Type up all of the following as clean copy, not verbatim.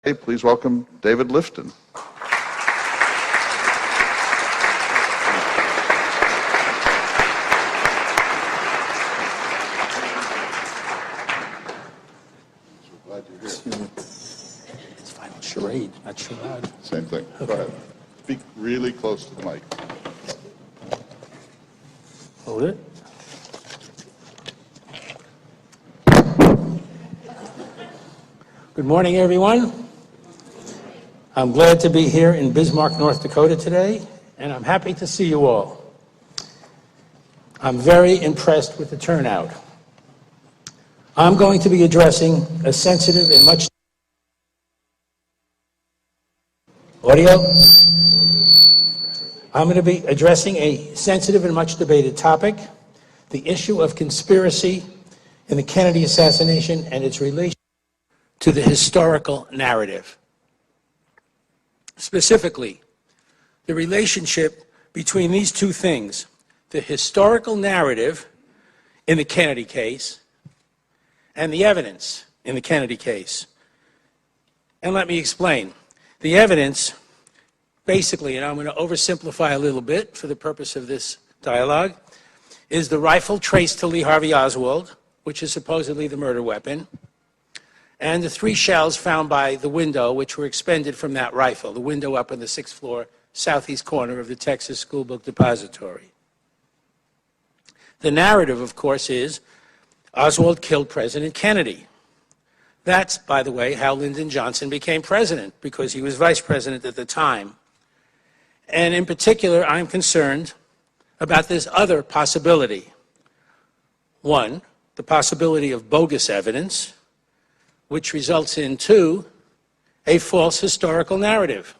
Hey, please welcome David Lifton. Glad you're here. It's final charade, not charade. Same thing. Okay. Go ahead. Speak really close to the mic. Hold it. Good morning, everyone. I'm glad to be here in Bismarck, North Dakota today, and I'm happy to see you all. I'm very impressed with the turnout. I'm going to be addressing a sensitive and much audio. I'm going to be addressing a sensitive and much debated topic, the issue of conspiracy in the Kennedy assassination and its relation to the historical narrative. Specifically, the relationship between these two things, the historical narrative in the Kennedy case and the evidence in the Kennedy case. And let me explain. The evidence, basically, and I'm going to oversimplify a little bit for the purpose of this dialogue, is the rifle traced to Lee Harvey Oswald, which is supposedly the murder weapon, and the 3 shells found by the window, which were expended from that rifle, the window up on the 6th floor, southeast corner of the Texas School Book Depository. The narrative, of course, is Oswald killed President Kennedy. That's, by the way, how Lyndon Johnson became president, because he was vice president at the time. And in particular, I'm concerned about this other possibility. One, the possibility of bogus evidence, which results in, 2, a false historical narrative.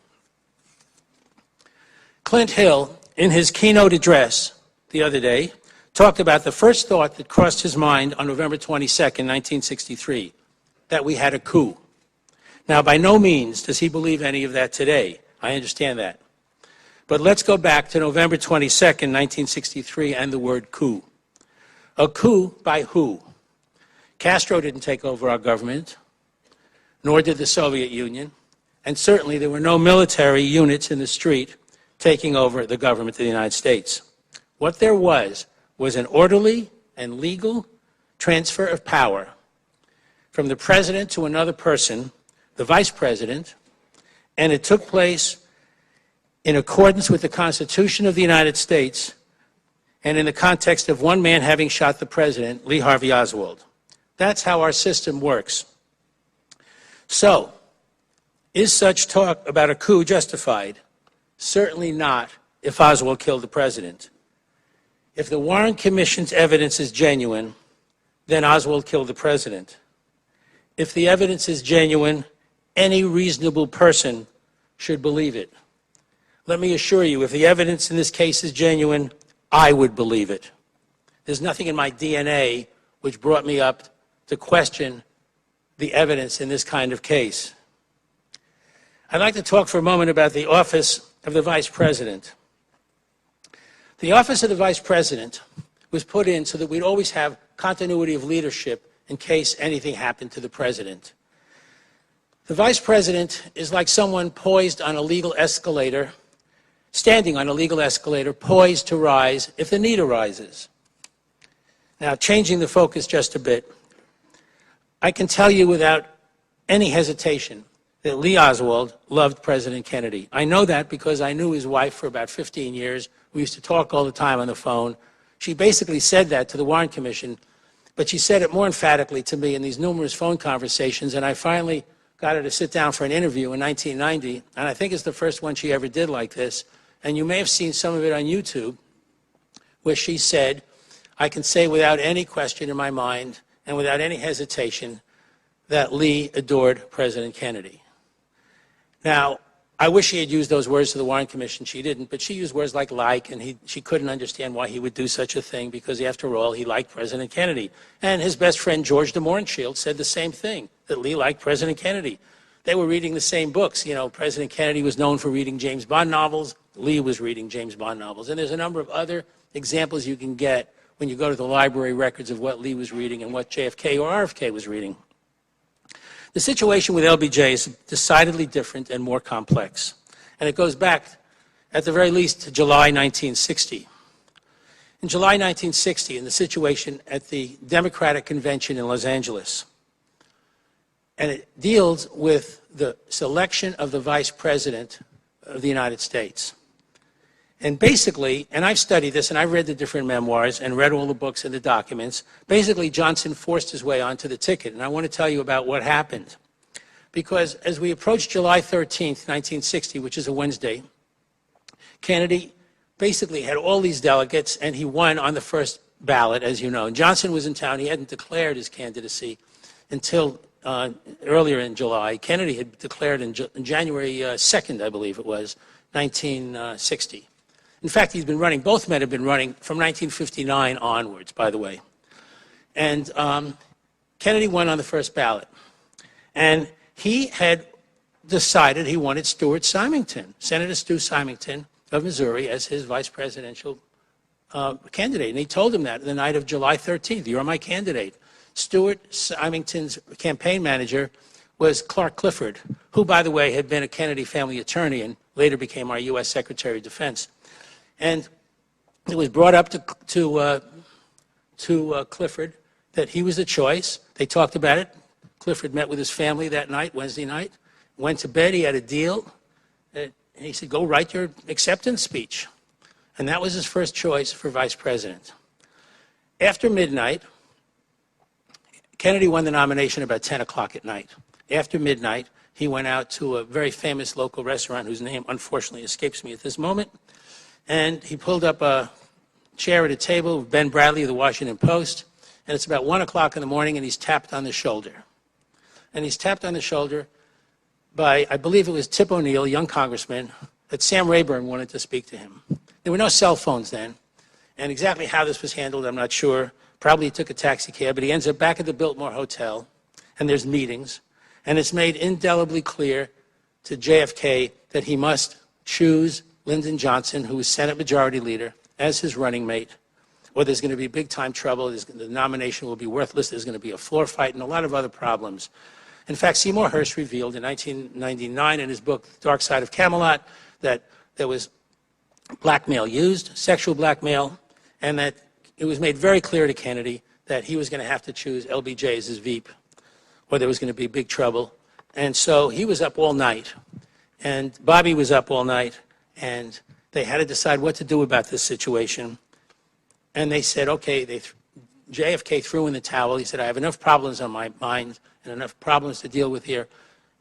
Clint Hill, in his keynote address the other day, talked about the first thought that crossed his mind on November 22nd, 1963, that we had a coup. Now, by no means does he believe any of that today. I understand that. But let's go back to November 22nd, 1963, and the word coup. A coup by who? Castro didn't take over our government, nor did the Soviet Union, and certainly there were no military units in the street taking over the government of the United States. What there was an orderly and legal transfer of power from the president to another person, the vice president, and it took place in accordance with the Constitution of the United States and in the context of one man having shot the president, Lee Harvey Oswald. That's how our system works. So, is such talk about a coup justified? Certainly not if Oswald killed the president. If the Warren Commission's evidence is genuine, then Oswald killed the president. If the evidence is genuine, any reasonable person should believe it. Let me assure you, if the evidence in this case is genuine, I would believe it. There's nothing in my DNA which brought me up to question the evidence in this kind of case. I'd like to talk for a moment about the office of the vice president. The office of the vice president was put in so that we'd always have continuity of leadership in case anything happened to the president. The vice president is like someone poised on a legal escalator, standing on a legal escalator, poised to rise if the need arises. Now, changing the focus just a bit, I can tell you without any hesitation that Lee Oswald loved President Kennedy. I know that because I knew his wife for about 15 years. We used to talk all the time on the phone. She basically said that to the Warren Commission, but she said it more emphatically to me in these numerous phone conversations, and I finally got her to sit down for an interview in 1990, and I think it's the first one she ever did like this, and you may have seen some of it on YouTube, where she said, I can say without any question in my mind and without any hesitation that Lee adored President Kennedy. Now, I wish she had used those words to the Warren Commission. She didn't, but she used words like, and she couldn't understand why he would do such a thing because, after all, he liked President Kennedy. And his best friend, George de Mohrenschildt, said the same thing, that Lee liked President Kennedy. They were reading the same books. You know, President Kennedy was known for reading James Bond novels. Lee was reading James Bond novels. And there's a number of other examples you can get when you go to the library records of what Lee was reading and what JFK or RFK was reading. The situation with LBJ is decidedly different and more complex. And it goes back, at the very least, to July 1960. In July 1960, in the situation at the Democratic Convention in Los Angeles, and it deals with the selection of the Vice President of the United States. And basically, and I've studied this, and I've read the different memoirs and read all the books and the documents, basically Johnson forced his way onto the ticket. And I want to tell you about what happened. Because as we approached July 13th, 1960, which is a Wednesday, Kennedy basically had all these delegates, and he won on the first ballot, as you know. And Johnson was in town. He hadn't declared his candidacy until earlier in July. Kennedy had declared in January 2nd, I believe it was, 1960. In fact, he's been running, both men have been running from 1959 onwards, by the way. And Kennedy won on the first ballot. And he had decided he wanted Stuart Symington, Senator Stu Symington of Missouri, as his vice presidential candidate. And he told him that the night of July 13th, you're my candidate. Stuart Symington's campaign manager was Clark Clifford, who, by the way, had been a Kennedy family attorney and later became our U.S. Secretary of Defense. And it was brought up to Clifford that he was the choice. They talked about it. Clifford met with his family that night, Wednesday night, went to bed. He had a deal. And he said, go write your acceptance speech. And that was his first choice for vice president. After midnight, Kennedy won the nomination about 10 o'clock at night. After midnight, he went out to a very famous local restaurant whose name unfortunately escapes me at this moment. And he pulled up a chair at a table with Ben Bradley of the Washington Post. And it's about 1 o'clock in the morning, and he's tapped on the shoulder. And he's tapped on the shoulder by, I believe it was Tip O'Neill, a young congressman, that Sam Rayburn wanted to speak to him. There were no cell phones then. And exactly how this was handled, I'm not sure. Probably he took a taxi cab, but he ends up back at the Biltmore Hotel, and there's meetings. And it's made indelibly clear to JFK that he must choose Lyndon Johnson, who was Senate Majority Leader, as his running mate, or there's going to be big-time trouble. The nomination will be worthless. There's going to be a floor fight and a lot of other problems. In fact, Seymour Hersh revealed in 1999 in his book, Dark Side of Camelot, that there was blackmail used, sexual blackmail, and that it was made very clear to Kennedy that he was going to have to choose LBJ as his Veep, or there was going to be big trouble. And so he was up all night, and Bobby was up all night, and they had to decide what to do about this situation. And they said, okay, JFK threw in the towel. He said, I have enough problems on my mind and enough problems to deal with here.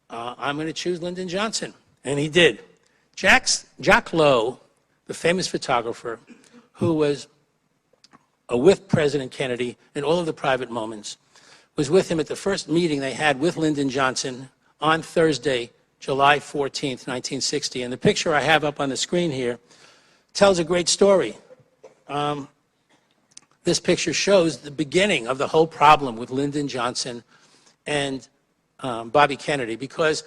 I'm going to choose Lyndon Johnson. And he did. Jack Lowe, the famous photographer, who was with President Kennedy in all of the private moments, was with him at the first meeting they had with Lyndon Johnson on Thursday, July 14th, 1960. And the picture I have up on the screen here tells a great story. This picture shows the beginning of the whole problem with Lyndon Johnson and Bobby Kennedy, because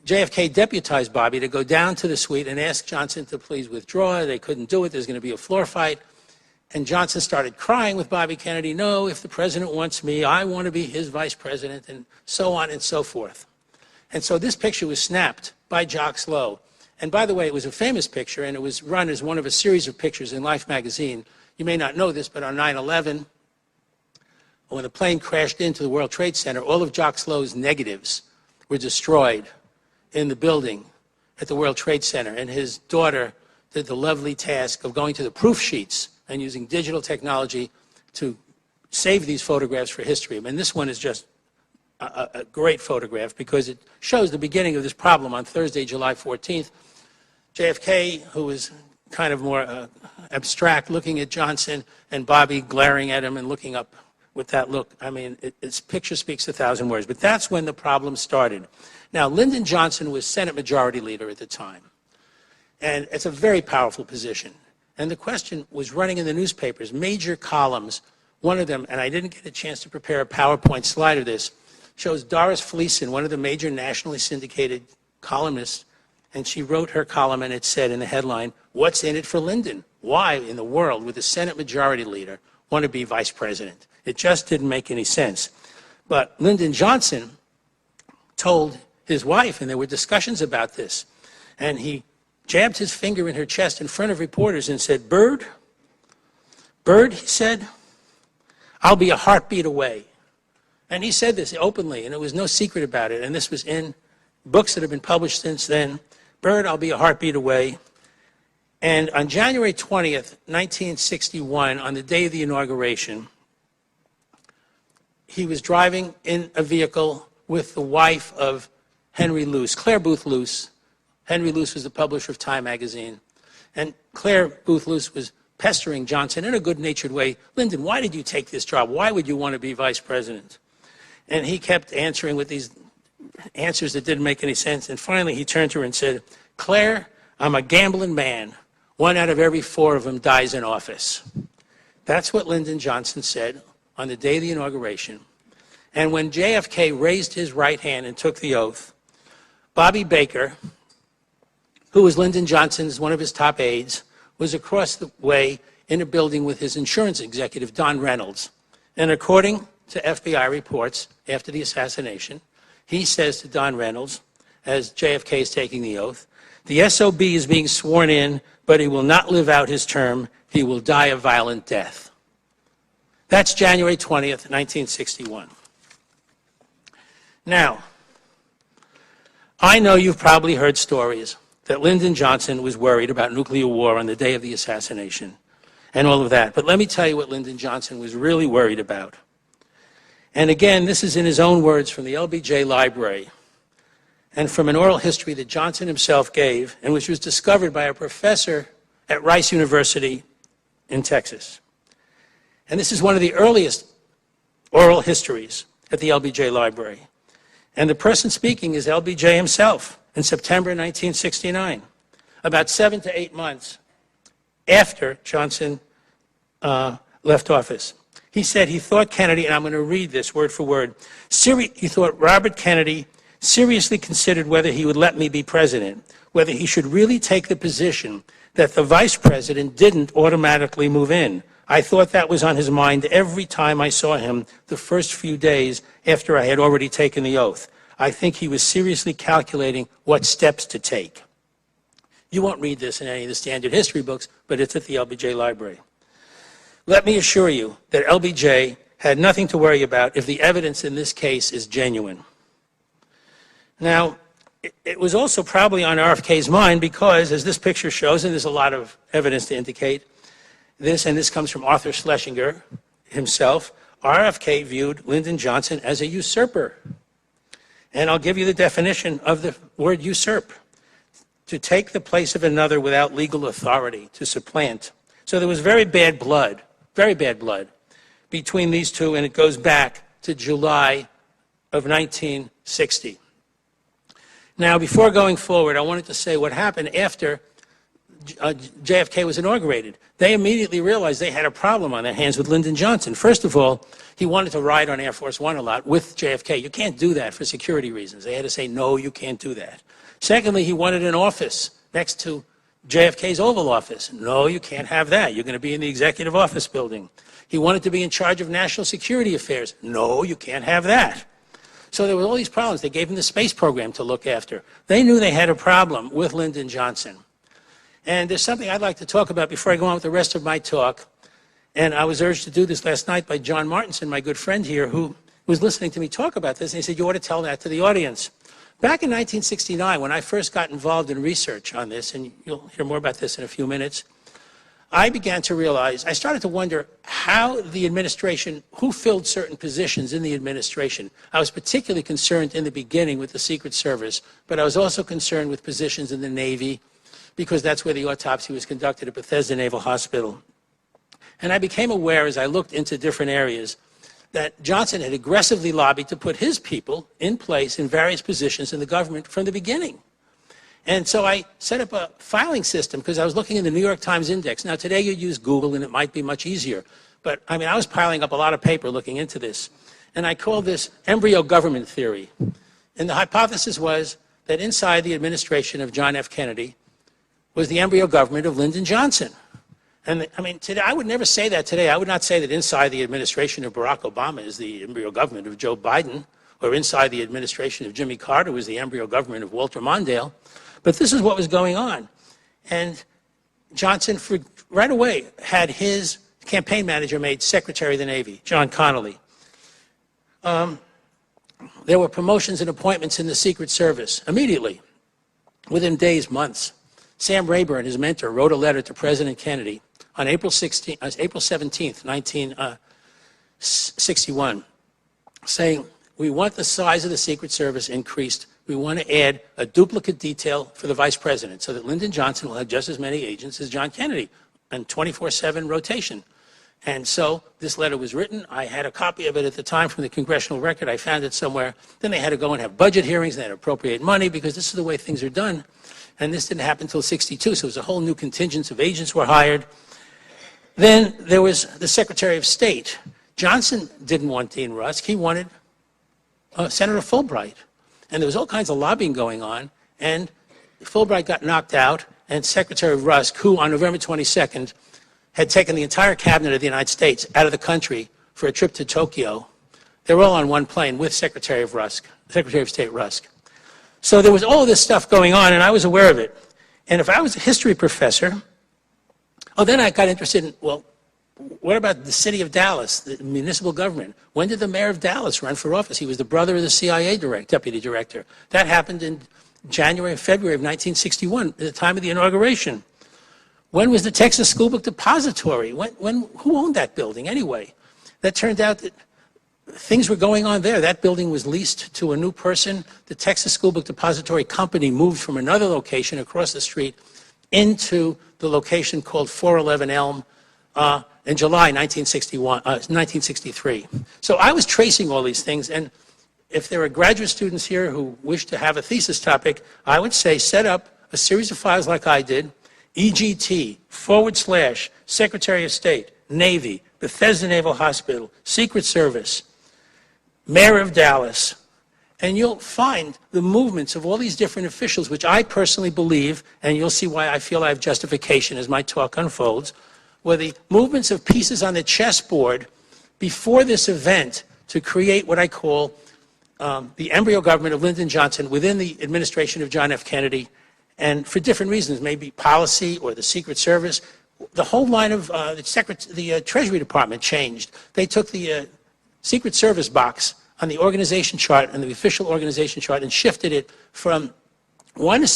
JFK deputized Bobby to go down to the suite and ask Johnson to please withdraw. They couldn't do it. There's going to be a floor fight. And Johnson started crying with Bobby Kennedy, no, if the president wants me, I want to be his vice president, and so on and so forth. And so this picture was snapped by Jacques Lowe. And by the way, it was a famous picture, and it was run as one of a series of pictures in Life magazine. You may not know this, but on 9/11, when the plane crashed into the World Trade Center, all of Jacques Lowe's negatives were destroyed in the building at the World Trade Center. And his daughter did the lovely task of going to the proof sheets and using digital technology to save these photographs for history. I mean, this one is just a great photograph because it shows the beginning of this problem on Thursday, July 14th. JFK, who was kind of more abstract, looking at Johnson, and Bobby glaring at him and looking up with that look. I mean, its picture speaks 1,000 words. But that's when the problem started. Now, Lyndon Johnson was Senate Majority Leader at the time. And it's a very powerful position. And the question was running in the newspapers, major columns. One of them, and I didn't get a chance to prepare a PowerPoint slide of this, shows Doris Fleeson, one of the major nationally syndicated columnists, and she wrote her column, and it said in the headline, what's in it for Lyndon? Why in the world would the Senate Majority Leader want to be vice president? It just didn't make any sense. But Lyndon Johnson told his wife, and there were discussions about this, and he jabbed his finger in her chest in front of reporters and said, "Bird, Bird," he said, "I'll be a heartbeat away." And he said this openly, and there was no secret about it, and this was in books that have been published since then. "Bird, I'll be a heartbeat away." And on January 20th, 1961, on the day of the inauguration, he was driving in a vehicle with the wife of Henry Luce, Claire Booth Luce. Henry Luce was the publisher of Time magazine. And Claire Booth Luce was pestering Johnson in a good-natured way. "Lyndon, why did you take this job? Why would you want to be vice president?" And he kept answering with these answers that didn't make any sense. And finally, he turned to her and said, "Claire, I'm a gambling man. 1 out of every 4 of them dies in office." That's what Lyndon Johnson said on the day of the inauguration. And when JFK raised his right hand and took the oath, Bobby Baker, who was Lyndon Johnson's, one of his top aides, was across the way in a building with his insurance executive, Don Reynolds. And according to FBI reports after the assassination, he says to Don Reynolds, as JFK is taking the oath, "The SOB is being sworn in, but he will not live out his term. He will die a violent death." That's January 20th, 1961. Now, I know you've probably heard stories that Lyndon Johnson was worried about nuclear war on the day of the assassination and all of that. But let me tell you what Lyndon Johnson was really worried about. And again, this is in his own words from the LBJ library and from an oral history that Johnson himself gave and which was discovered by a professor at Rice University in Texas. And this is one of the earliest oral histories at the LBJ library. And the person speaking is LBJ himself in September 1969, about 7 to 8 months after Johnson left office. He said he thought Kennedy, and I'm going to read this word for word, he thought Robert Kennedy seriously considered whether he would let me be president, whether he should really take the position that the vice president didn't automatically move in. I thought that was on his mind every time I saw him the first few days after I had already taken the oath. I think he was seriously calculating what steps to take. You won't read this in any of the standard history books, but it's at the LBJ library. Let me assure you that LBJ had nothing to worry about if the evidence in this case is genuine. Now, it was also probably on RFK's mind because, as this picture shows, and there's a lot of evidence to indicate this, and this comes from Arthur Schlesinger himself, RFK viewed Lyndon Johnson as a usurper. And I'll give you the definition of the word usurp: to take the place of another without legal authority, to supplant. So there was very bad blood between these two, and it goes back to July of 1960. Now, before going forward, I wanted to say what happened after JFK was inaugurated. They immediately realized they had a problem on their hands with Lyndon Johnson. First of all, he wanted to ride on Air Force One a lot with JFK. You can't do that for security reasons. They had to say, no, you can't do that. Secondly, he wanted an office next to JFK's Oval Office. No, you can't have that. You're going to be in the Executive Office building. He wanted to be in charge of national security affairs. No, you can't have that. So there were all these problems. They gave him the space program to look after. They knew they had a problem with Lyndon Johnson. And there's something I'd like to talk about before I go on with the rest of my talk. And I was urged to do this last night by John Martinson, my good friend here, who was listening to me talk about this. And he said, you ought to tell that to the audience. Back in 1969, when I first got involved in research on this, and you'll hear more about this in a few minutes, I began to realize, I started to wonder how the administration, who filled certain positions in the administration. I was particularly concerned in the beginning with the Secret Service, but I was also concerned with positions in the Navy, because that's where the autopsy was conducted at Bethesda Naval Hospital. And I became aware as I looked into different areas that Johnson had aggressively lobbied to put his people in place in various positions in the government from the beginning. And so I set up a filing system because I was looking in the New York Times Index. Now, today you use Google and it might be much easier. But, I mean, I was piling up a lot of paper looking into this. And I called this embryo government theory. And the hypothesis was that inside the administration of John F. Kennedy was the embryo government of Lyndon Johnson. And, I mean, today, I would never say that today. I would not say that inside the administration of Barack Obama is the embryo government of Joe Biden or inside the administration of Jimmy Carter was the embryo government of Walter Mondale. But this is what was going on. And Johnson, right away, had his campaign manager made Secretary of the Navy, John Connally. There were promotions and appointments in the Secret Service immediately, within days, months. Sam Rayburn, his mentor, wrote a letter to President Kennedy on April 17th, 1961, saying, we want the size of the Secret Service increased. We want to add a duplicate detail for the Vice President so that Lyndon Johnson will have just as many agents as John Kennedy and 24/7 rotation. And so this letter was written. I had a copy of it at the time from the Congressional Record. I found it somewhere. Then they had to go and have budget hearings. They had to appropriate money because this is the way things are done. And this didn't happen until '62, so it was a whole new contingent of agents were hired. Then there was the Secretary of State. Johnson didn't want Dean Rusk. He wanted Senator Fulbright. And there was all kinds of lobbying going on. And Fulbright got knocked out, and Secretary Rusk, who on November 22nd had taken the entire cabinet of the United States out of the country for a trip to Tokyo, they were all on one plane with Secretary of State Rusk. So there was all this stuff going on, and I was aware of it. And if I was a history professor, then I got interested in, well, what about the city of Dallas, the municipal government? When did the mayor of Dallas run for office? He was the brother of the CIA deputy director. That happened in January and February of 1961, at the time of the inauguration. When was the Texas School Book Depository? Who owned that building anyway? That turned out that things were going on there. That building was leased to a new person. The Texas School Book Depository Company moved from another location across the street into the location called 411 Elm in July 1963. So I was tracing all these things, and if there are graduate students here who wish to have a thesis topic, I would say set up a series of files like I did, EGT, / Secretary of State, Navy, Bethesda Naval Hospital, Secret Service, Mayor of Dallas, and you'll find the movements of all these different officials, which I personally believe, and you'll see why I feel I have justification as my talk unfolds, were the movements of pieces on the chessboard before this event to create what I call the embryo government of Lyndon Johnson within the administration of John F. Kennedy, and for different reasons, maybe policy or the Secret Service. The whole line of the Treasury Department changed. They took the Secret Service box on the organization chart and the official organization chart and shifted it from one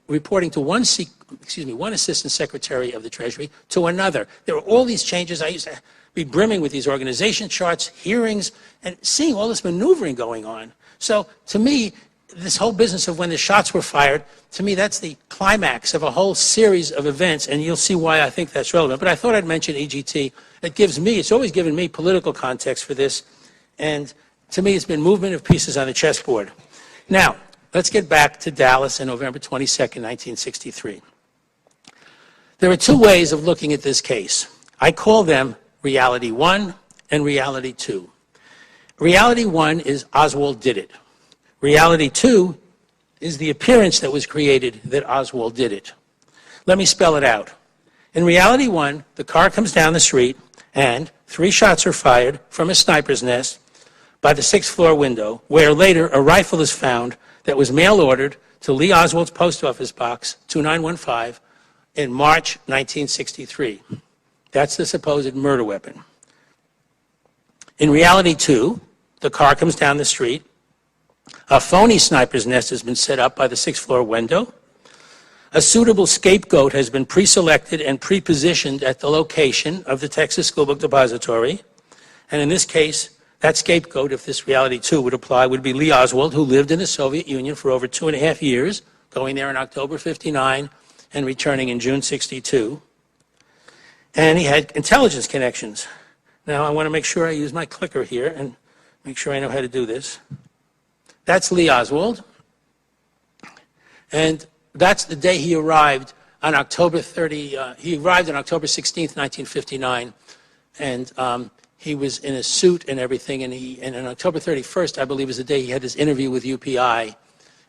reporting to one assistant secretary of the Treasury to another. There were all these changes. I used to be brimming with these organization charts, hearings, and seeing all this maneuvering going on. So to me, this whole business of when the shots were fired, to me, that's the climax of a whole series of events, and you'll see why I think that's relevant. But I thought I'd mention EGT. It's always given me political context for this, and to me, it's been movement of pieces on the chessboard. Now, let's get back to Dallas on November 22nd, 1963. There are two ways of looking at this case. I call them Reality 1 and Reality 2. Reality 1 is Oswald did it. Reality 2 is the appearance that was created that Oswald did it. Let me spell it out. In Reality 1, the car comes down the street and 3 shots are fired from a sniper's nest by the 6th floor window, where later a rifle is found that was mail-ordered to Lee Oswald's post office box, 2915, in March 1963. That's the supposed murder weapon. In Reality 2, the car comes down the street. A phony sniper's nest has been set up by the 6th floor window. A suitable scapegoat has been pre-selected and pre-positioned at the location of the Texas School Book Depository. And in this case, that scapegoat, if this Reality 2 would apply, would be Lee Oswald, who lived in the Soviet Union for over 2.5 years, going there in October '59 and returning in June '62. And he had intelligence connections. Now, I want to make sure I use my clicker here and make sure I know how to do this. That's Lee Oswald. And that's the day he arrived on October 16th, 1959. And he was in a suit and everything. And on October 31st, I believe, is the day he had this interview with UPI.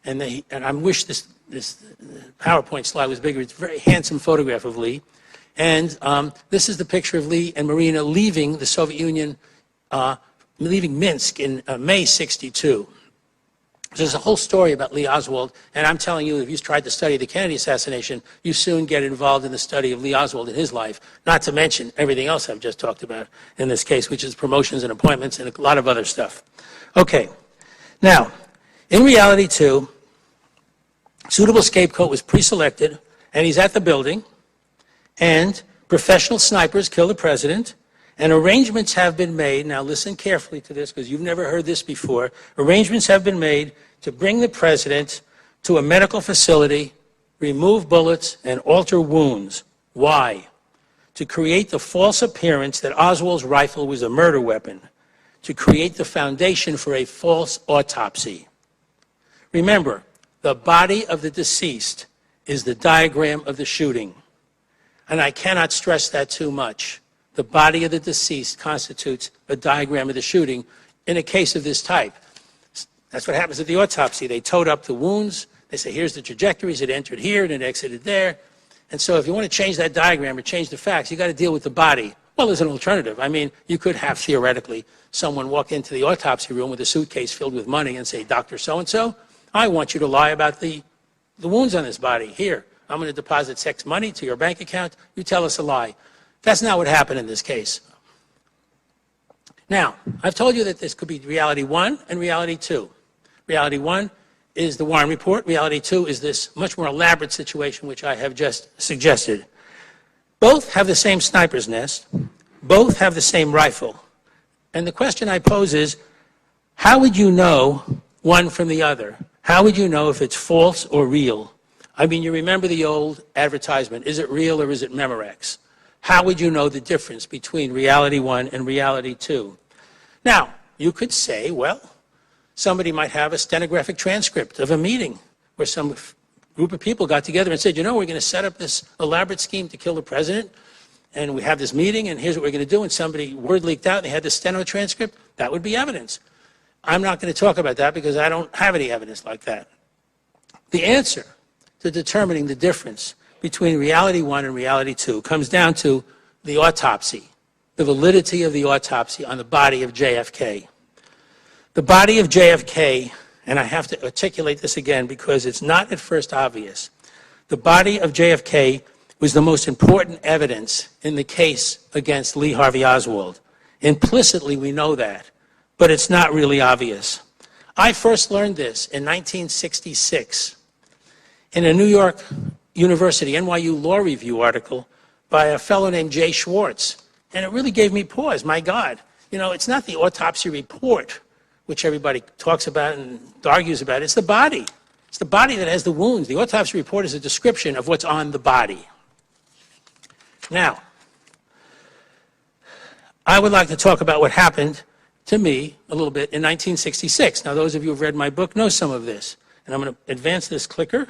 And I wish this PowerPoint slide was bigger. It's a very handsome photograph of Lee. And this is the picture of Lee and Marina leaving the Soviet Union leaving Minsk in May '62. There's a whole story about Lee Oswald, and I'm telling you, if you tried to study the Kennedy assassination, you soon get involved in the study of Lee Oswald and his life, not to mention everything else I've just talked about in this case, which is promotions and appointments and a lot of other stuff. Okay, now, in reality, too, suitable scapegoat was pre-selected, and he's at the building, and professional snipers kill the president, and arrangements have been made. Now listen carefully to this because you've never heard this before. Arrangements have been made to bring the president to a medical facility, remove bullets, and alter wounds. Why? To create the false appearance that Oswald's rifle was a murder weapon, to create the foundation for a false autopsy. Remember, the body of the deceased is the diagram of the shooting. And I cannot stress that too much. The body of the deceased constitutes a diagram of the shooting in a case of this type. That's what happens at the autopsy. They toed up the wounds. They say, here's the trajectories. It entered here and it exited there. And so if you want to change that diagram or change the facts, you got to deal with the body. Well, there's an alternative. I mean, you could have, theoretically, someone walk into the autopsy room with a suitcase filled with money and say, Dr. So-and-so, I want you to lie about the wounds on this body. Here, I'm going to deposit X money to your bank account. You tell us a lie. That's not what happened in this case. Now, I've told you that this could be reality 1 and reality 2. Reality 1 is the Warren report. Reality 2 is this much more elaborate situation which I have just suggested. Both have the same sniper's nest. Both have the same rifle. And the question I pose is, how would you know one from the other? How would you know if it's false or real? I mean, you remember the old advertisement, is it real or is it Memorex? How would you know the difference between reality 1 and reality 2? Now, you could say, well, somebody might have a stenographic transcript of a meeting where some group of people got together and said, you know, we're going to set up this elaborate scheme to kill the president, and we have this meeting, and here's what we're going to do, and somebody, word leaked out, and they had the steno transcript. That would be evidence. I'm not going to talk about that because I don't have any evidence like that. The answer to determining the difference between reality 1 and reality 2 comes down to the autopsy, the validity of the autopsy on the body of JFK. The body of JFK, and I have to articulate this again because it's not at first obvious, the body of JFK was the most important evidence in the case against Lee Harvey Oswald. Implicitly, we know that, but it's not really obvious. I first learned this in 1966 in a New York University, NYU Law Review article by a fellow named Jay Schwartz. And it really gave me pause. My God, you know, it's not the autopsy report, which everybody talks about and argues about. It's the body. It's the body that has the wounds. The autopsy report is a description of what's on the body. Now, I would like to talk about what happened to me a little bit in 1966. Now, those of you who have read my book know some of this. And I'm going to advance this clicker.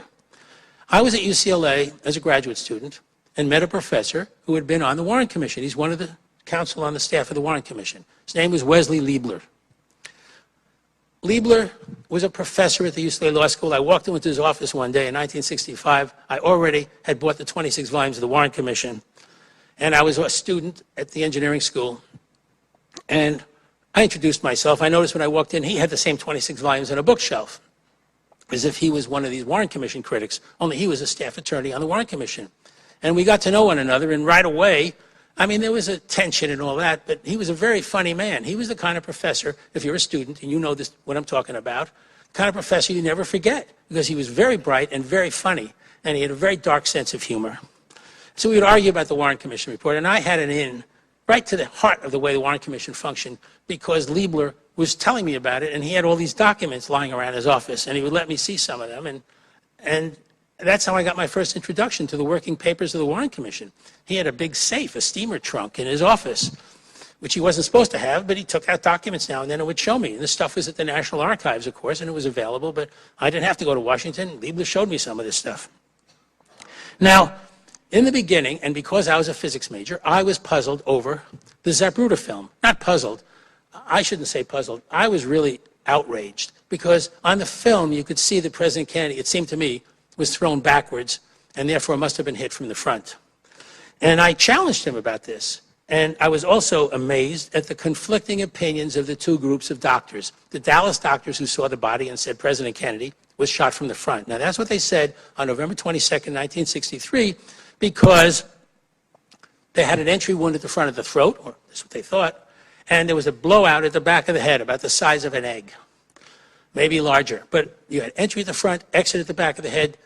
I was at UCLA as a graduate student and met a professor who had been on the Warren Commission. He's one of the counsel on the staff of the Warren Commission. His name was Wesley Liebler. Liebler was a professor at the UCLA Law School. I walked into his office one day in 1965. I already had bought the 26 volumes of the Warren Commission, and I was a student at the engineering school. And I introduced myself. I noticed when I walked in, he had the same 26 volumes on a bookshelf, as if he was one of these Warren Commission critics, only he was a staff attorney on the Warren Commission. And we got to know one another, and right away, I mean, there was a tension and all that, but he was a very funny man. He was the kind of professor, if you're a student, and you know this, what I'm talking about, the kind of professor you never forget, because he was very bright and very funny, and he had a very dark sense of humor. So we would argue about the Warren Commission report, and I had an in right to the heart of the way the Warren Commission functioned, because Liebler was telling me about it, and he had all these documents lying around his office, and he would let me see some of them, and that's how I got my first introduction to the working papers of the Warren Commission. He had a big safe, a steamer trunk in his office, which he wasn't supposed to have, but he took out documents now and then and would show me. And this stuff was at the National Archives, of course, and it was available, but I didn't have to go to Washington. Liebler showed me some of this stuff. Now, in the beginning, and because I was a physics major, I was puzzled over the Zapruder film. Not puzzled. I shouldn't say puzzled. I was really outraged, because on the film you could see that President Kennedy, it seemed to me, was thrown backwards and therefore must have been hit from the front. And I challenged him about this. And I was also amazed at the conflicting opinions of the two groups of doctors. The Dallas doctors who saw the body and said President Kennedy was shot from the front. Now, that's what they said on November 22nd, 1963, because they had an entry wound at the front of the throat, or that's what they thought, and there was a blowout at the back of the head, about the size of an egg, maybe larger. But you had entry at the front, exit at the back of the head.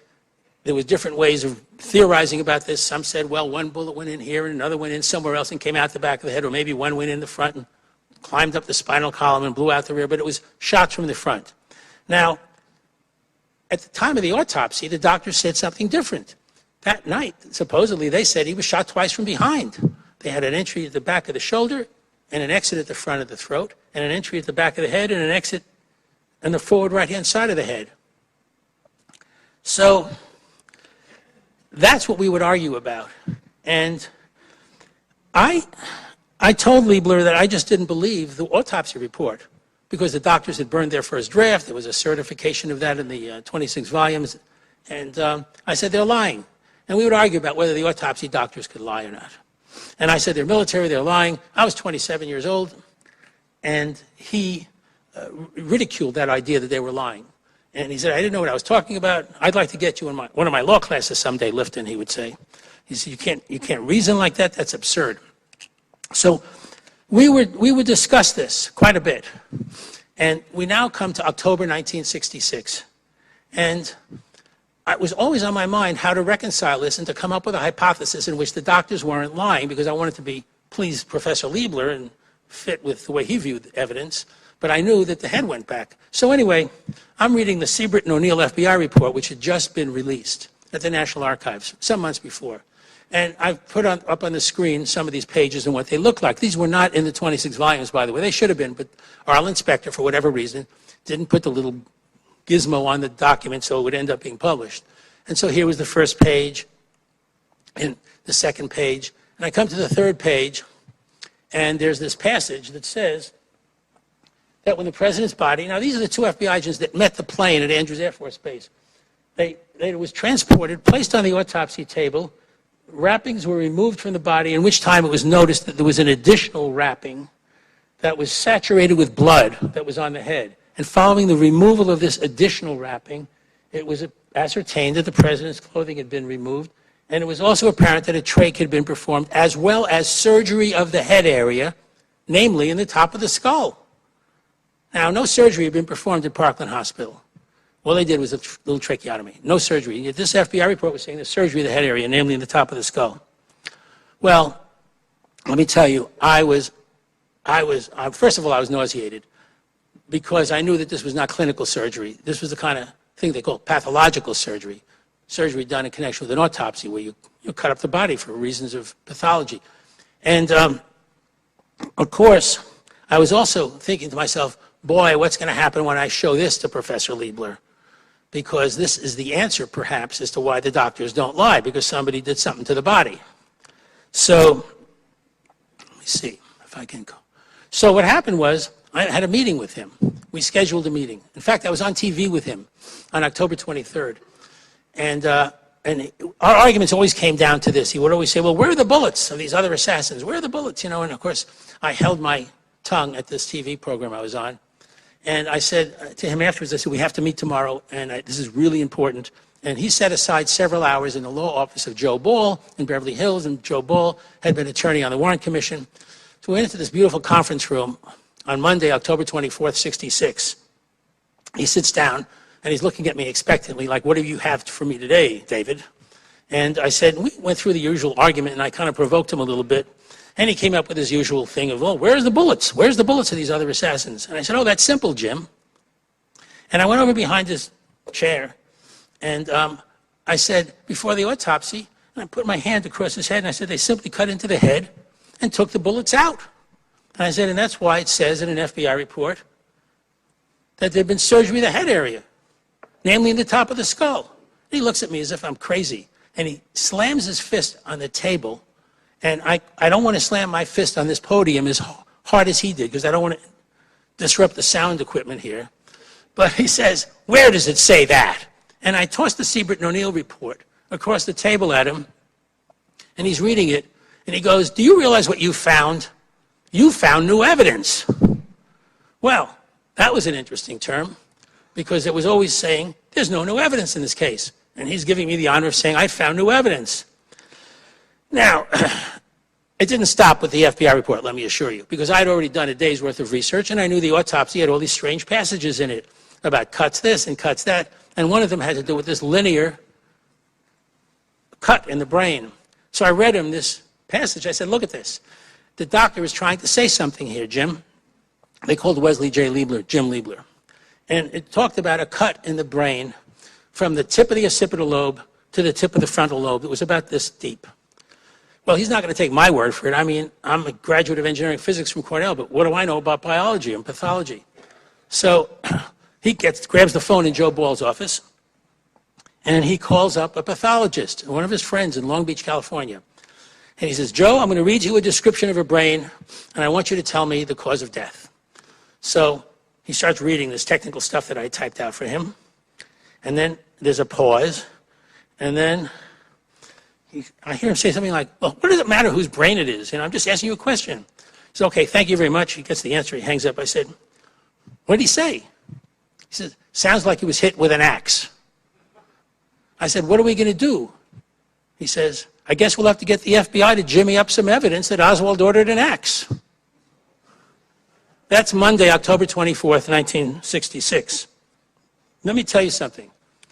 There was different ways of theorizing about this. Some said, well, one bullet went in here and another went in somewhere else and came out the back of the head, or maybe one went in the front and climbed up the spinal column and blew out the rear, but it was shots from the front. Now, at the time of the autopsy, the doctors said something different. That night, supposedly, they said he was shot twice from behind. They had an entry at the back of the shoulder and an exit at the front of the throat, and an entry at the back of the head and an exit on the forward right-hand side of the head. So that's what we would argue about. And I told Liebler that I just didn't believe the autopsy report because the doctors had burned their first draft. There was a certification of that in the 26 volumes. And I said, they're lying. And we would argue about whether the autopsy doctors could lie or not. And I said, they're military, they're lying. I was 27 years old. And he ridiculed that idea that they were lying. And he said, I didn't know what I was talking about. I'd like to get you in one of my law classes someday, Lifton, he would say. He said, you can't reason like that. That's absurd. So we would discuss this quite a bit. And we now come to October 1966. And it was always on my mind how to reconcile this and to come up with a hypothesis in which the doctors weren't lying, because I wanted to please Professor Liebler and fit with the way he viewed the evidence. But I knew that the head went back. So anyway, I'm reading the Siebert and O'Neill FBI report, which had just been released at the National Archives some months before. And I've put up on the screen some of these pages and what they look like. These were not in the 26 volumes, by the way. They should have been, but our inspector, for whatever reason, didn't put the little gizmo on the document so it would end up being published. And so here was the first page and the second page. And I come to the third page, and there's this passage that says that when the president's body, now these are the two FBI agents that met the plane at Andrews Air Force Base. It was transported, placed on the autopsy table. Wrappings were removed from the body, in which time it was noticed that there was an additional wrapping that was saturated with blood that was on the head. And following the removal of this additional wrapping, it was ascertained that the president's clothing had been removed, and it was also apparent that a trach had been performed, as well as surgery of the head area, namely in the top of the skull. Now, no surgery had been performed at Parkland Hospital. All they did was a little tracheotomy, no surgery. And yet this FBI report was saying the surgery of the head area, namely in the top of the skull. Well, let me tell you, first of all, I was nauseated because I knew that this was not clinical surgery. This was the kind of thing they call pathological surgery, surgery done in connection with an autopsy where you cut up the body for reasons of pathology. And of course, I was also thinking to myself, boy, what's going to happen when I show this to Professor Liebler? Because this is the answer, perhaps, as to why the doctors don't lie, because somebody did something to the body. So, let me see if I can go. So what happened was, I had a meeting with him. We scheduled a meeting. In fact, I was on TV with him on October 23rd. And our arguments always came down to this. He would always say, well, where are the bullets of these other assassins? Where are the bullets? And of course, I held my tongue at this TV program I was on. And I said to him afterwards, I said, we have to meet tomorrow, and this is really important. And he set aside several hours in the law office of Joe Ball in Beverly Hills, and Joe Ball had been attorney on the Warren Commission. So we went into this beautiful conference room on Monday, October 24th, 66. He sits down, and he's looking at me expectantly, like, what do you have for me today, David? And I said, we went through the usual argument, and I kind of provoked him a little bit. And he came up with his usual thing of, well, where's the bullets? Where's the bullets of these other assassins? And I said, oh, that's simple, Jim. And I went over behind his chair, and I said, before the autopsy, and I put my hand across his head, and I said, they simply cut into the head and took the bullets out. And I said, and that's why it says in an FBI report that there'd been surgery of the head area, namely in the top of the skull. And he looks at me as if I'm crazy, and he slams his fist on the table. And I don't want to slam my fist on this podium as hard as he did, because I don't want to disrupt the sound equipment here. But he says, where does it say that? And I tossed the Siebert and O'Neill report across the table at him, and he's reading it. And he goes, do you realize what you found? You found new evidence. Well, that was an interesting term, because it was always saying, there's no new evidence in this case. And he's giving me the honor of saying, I found new evidence. Now, it didn't stop with the FBI report, let me assure you, because I'd already done a day's worth of research, and I knew the autopsy had all these strange passages in it about cuts this and cuts that, and one of them had to do with this linear cut in the brain. So I read him this passage. I said, look at this. The doctor is trying to say something here, Jim. They called Wesley J. Liebler, Jim Liebler. And it talked about a cut in the brain from the tip of the occipital lobe to the tip of the frontal lobe. It was about this deep. Well, he's not going to take my word for it. I mean, I'm a graduate of engineering physics from Cornell, but what do I know about biology and pathology? So he grabs the phone in Joe Ball's office, and he calls up a pathologist, one of his friends in Long Beach, California. And he says, Joe, I'm going to read you a description of a brain, and I want you to tell me the cause of death. So he starts reading this technical stuff that I typed out for him. And then there's a pause. And then I hear him say something like, well, what does it matter whose brain it is? I'm just asking you a question. He says, okay, thank you very much. He gets the answer. He hangs up. I said, what did he say? He says, sounds like he was hit with an axe. I said, what are we going to do? He says, I guess we'll have to get the FBI to jimmy up some evidence that Oswald ordered an axe. That's Monday, October 24th, 1966. Let me tell you something.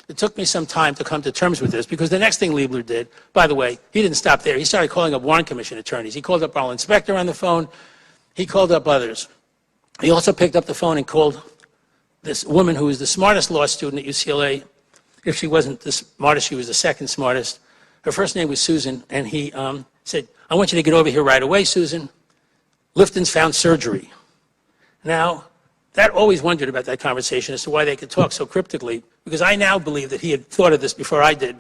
It took me some time to come to terms with this, because the next thing Liebler did, by the way, he didn't stop there. He started calling up Warren Commission attorneys. He called up our inspector on the phone. He called up others. He also picked up the phone and called this woman who was the smartest law student at UCLA. If she wasn't the smartest, she was the second smartest. Her first name was Susan, and he said, I want you to get over here right away, Susan. Lifton's found surgery. Now, that always wondered about that conversation as to why they could talk so cryptically, because I now believe that he had thought of this before I did,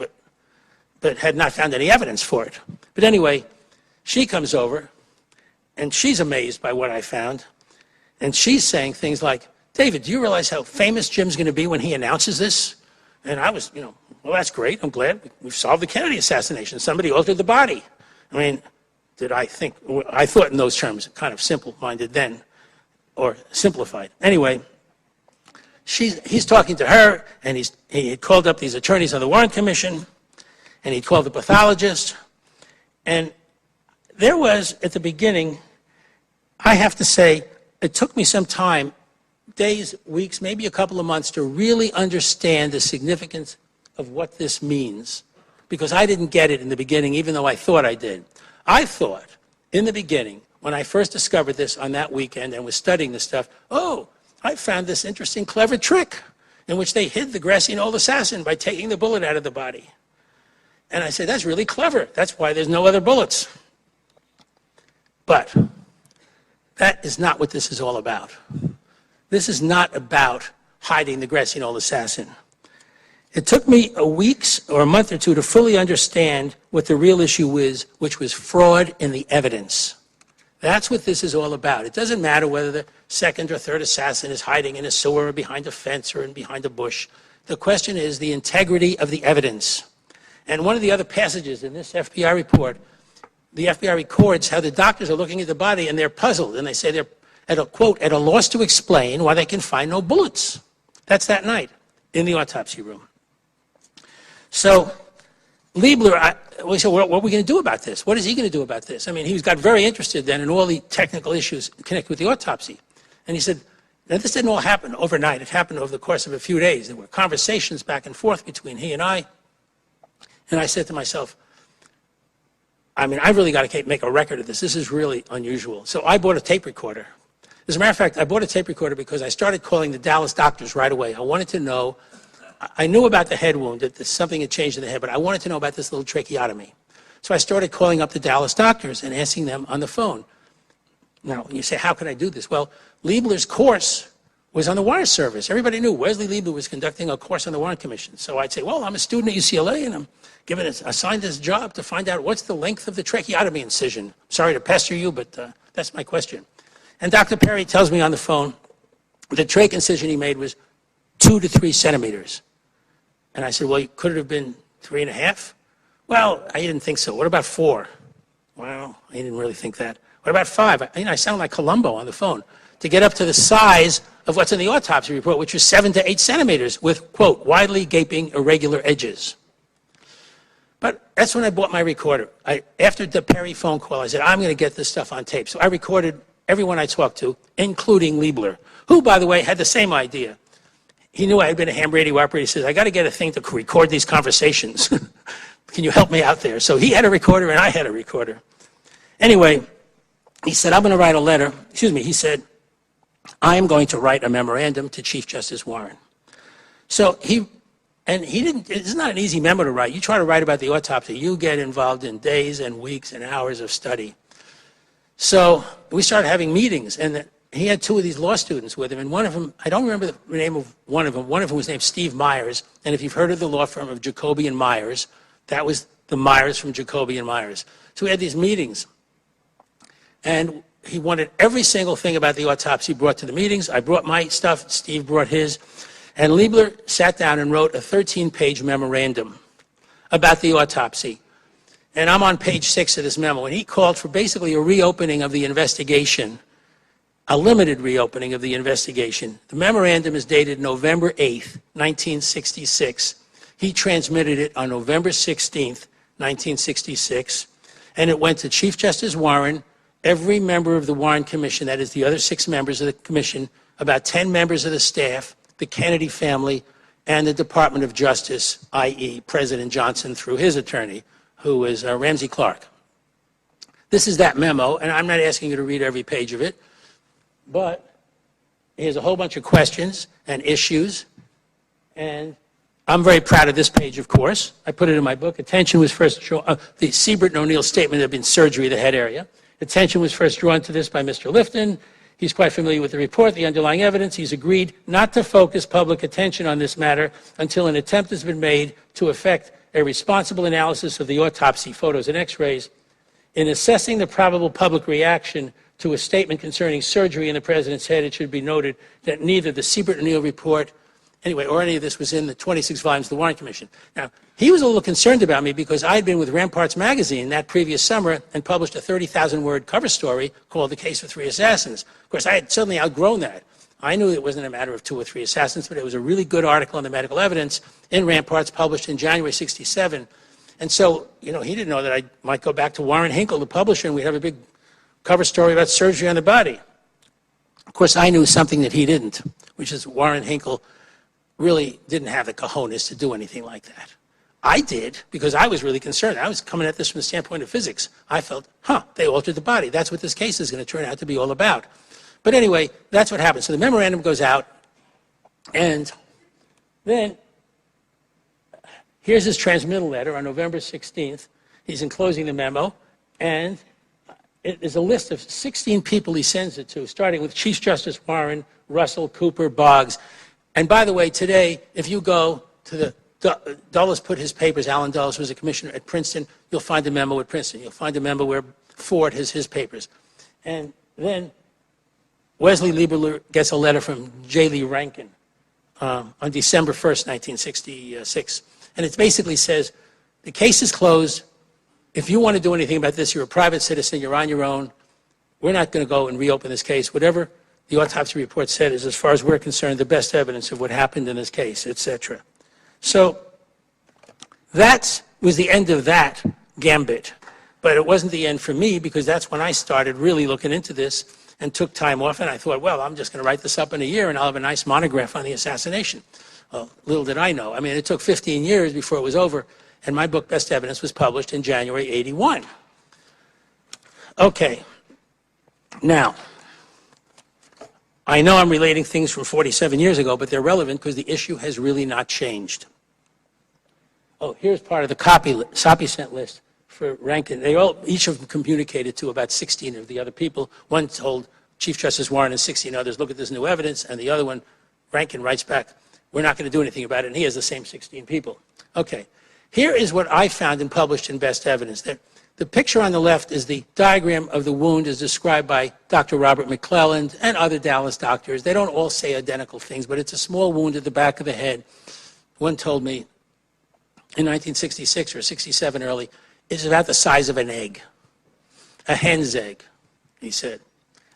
but had not found any evidence for it. But anyway, she comes over, and she's amazed by what I found, and she's saying things like, David, do you realize how famous Jim's going to be when he announces this? And I was, well, that's great. I'm glad we've solved the Kennedy assassination. Somebody altered the body. I mean, I thought in those terms, kind of simple-minded then, or simplified. Anyway, he's talking to her, and he had called up these attorneys on the Warren Commission, and he called the pathologist. And there was, at the beginning, I have to say, it took me some time, days, weeks, maybe a couple of months, to really understand the significance of what this means, because I didn't get it in the beginning, even though I thought I did. I thought, in the beginning, when I first discovered this on that weekend and was studying this stuff, oh, I found this interesting, clever trick in which they hid the grassy knoll assassin by taking the bullet out of the body. And I said, that's really clever. That's why there's no other bullets. But that is not what this is all about. This is not about hiding the grassy knoll assassin. It took me a week or a month or two to fully understand what the real issue is, which was fraud in the evidence. That's what this is all about. It doesn't matter whether the second or third assassin is hiding in a sewer or behind a fence or behind a bush. The question is the integrity of the evidence. And one of the other passages in this FBI report, the FBI records how the doctors are looking at the body and they're puzzled, and they say they're, at a quote, at a loss to explain why they can find no bullets. That's that night in the autopsy room. So Liebler, we said, what are we going to do about this? What is he going to do about this? I mean, he got very interested then in all the technical issues connected with the autopsy. And he said, now this didn't all happen overnight. It happened over the course of a few days. There were conversations back and forth between he and I. And I said to myself, I mean, I've really got to make a record of this. This is really unusual. So I bought a tape recorder. As a matter of fact, I bought a tape recorder because I started calling the Dallas doctors right away. I wanted to know, I knew about the head wound, that something had changed in the head, but I wanted to know about this little tracheotomy. So I started calling up the Dallas doctors and asking them on the phone. Now, you say, how can I do this? Well, Liebler's course was on the wire service. Everybody knew Wesley Liebler was conducting a course on the Warren Commission. So I'd say, well, I'm a student at UCLA, and I'm assigned this job to find out what's the length of the tracheotomy incision. Sorry to pester you, but that's my question. And Dr. Perry tells me on the phone the trach incision he made was 2 to 3 centimeters. And I said, well, could it have been 3.5? Well, I didn't think so. What about 4? Well, I didn't really think that. What about 5? I sound like Columbo on the phone. To get up to the size of what's in the autopsy report, which was 7 to 8 centimeters with, quote, widely gaping irregular edges. But that's when I bought my recorder. After the Perry phone call, I said, I'm going to get this stuff on tape. So I recorded everyone I talked to, including Liebler, who, by the way, had the same idea. He knew I had been a ham radio operator. He says, I got to get a thing to record these conversations. Can you help me out there? So he had a recorder and I had a recorder. Anyway, he said, I'm going to write a letter. He said, I am going to write a memorandum to Chief Justice Warren. So it's not an easy memo to write. You try to write about the autopsy, you get involved in days and weeks and hours of study. So we started having meetings, and he had 2 of these law students with him, and one of them, I don't remember the name of one of them was named Steve Myers, and if you've heard of the law firm of Jacoby and Myers, that was the Myers from Jacoby and Myers. So we had these meetings, and he wanted every single thing about the autopsy brought to the meetings. I brought my stuff, Steve brought his, and Liebler sat down and wrote a 13-page memorandum about the autopsy. And I'm on page 6 of this memo, and he called for basically a reopening of the investigation, a limited reopening of the investigation. The memorandum is dated November 8th, 1966. He transmitted it on November 16th, 1966, and it went to Chief Justice Warren, every member of the Warren Commission, that is the other 6 members of the commission, about 10 members of the staff, the Kennedy family, and the Department of Justice, i.e. President Johnson through his attorney, who is Ramsey Clark. This is that memo, and I'm not asking you to read every page of it, but here's a whole bunch of questions and issues, and I'm very proud of this page, of course. I put it in my book. Attention was first drawn, the Siebert and O'Neill statement had been surgery, the head area. Attention was first drawn to this by Mr. Lifton. He's quite familiar with the report, the underlying evidence. He's agreed not to focus public attention on this matter until an attempt has been made to effect a responsible analysis of the autopsy photos and x-rays. In assessing the probable public reaction to a statement concerning surgery in the president's head, it should be noted that neither the Siebert and O'Neill report, or any of this was in the 26 volumes of the Warren Commission. Now, he was a little concerned about me because I had been with Ramparts magazine that previous summer and published a 30,000-word cover story called The Case of 3 Assassins. Of course, I had suddenly outgrown that. I knew it wasn't a matter of 2 or 3 assassins, but it was a really good article on the medical evidence in Ramparts published in January 67. And so, he didn't know that I might go back to Warren Hinkle, the publisher, and we'd have a big cover story about surgery on the body. Of course, I knew something that he didn't, which is Warren Hinkle really didn't have the cojones to do anything like that. I did, because I was really concerned. I was coming at this from the standpoint of physics. I felt, they altered the body. That's what this case is going to turn out to be all about. But anyway, that's what happened. So the memorandum goes out, and then here's his transmittal letter on November 16th. He's enclosing the memo, and it is a list of 16 people he sends it to, starting with Chief Justice Warren, Russell, Cooper, Boggs. And by the way, today, if you go to the Dulles put his papers, Alan Dulles was a commissioner at Princeton, you'll find a memo at Princeton. You'll find a memo where Ford has his papers. And then Wesley Lieberler gets a letter from J. Lee Rankin on December 1st, 1966. And it basically says, the case is closed. If you want to do anything about this, you're a private citizen, you're on your own. We're not going to go and reopen this case. Whatever the autopsy report said is, as far as we're concerned, the best evidence of what happened in this case, etc. So that was the end of that gambit. But it wasn't the end for me, because that's when I started really looking into this and took time off. And I thought, well, I'm just going to write this up in a year and I'll have a nice monograph on the assassination. Well, little did I know. I mean, it took 15 years before it was over. And my book, Best Evidence, was published in January '81. Okay. Now, I know I'm relating things from 47 years ago, but they're relevant because the issue has really not changed. Oh, here's part of the copy sent list for Rankin. Each of them communicated to about 16 of the other people. One told Chief Justice Warren and 16 others, look at this new evidence. And the other one, Rankin writes back, we're not going to do anything about it. And he has the same 16 people. Okay. Here is what I found and published in Best Evidence. The picture on the left is the diagram of the wound as described by Dr. Robert McClelland and other Dallas doctors. They don't all say identical things, but it's a small wound at the back of the head. One told me in 1966 or 67 early, it's about the size of an egg. a hen's egg, he said.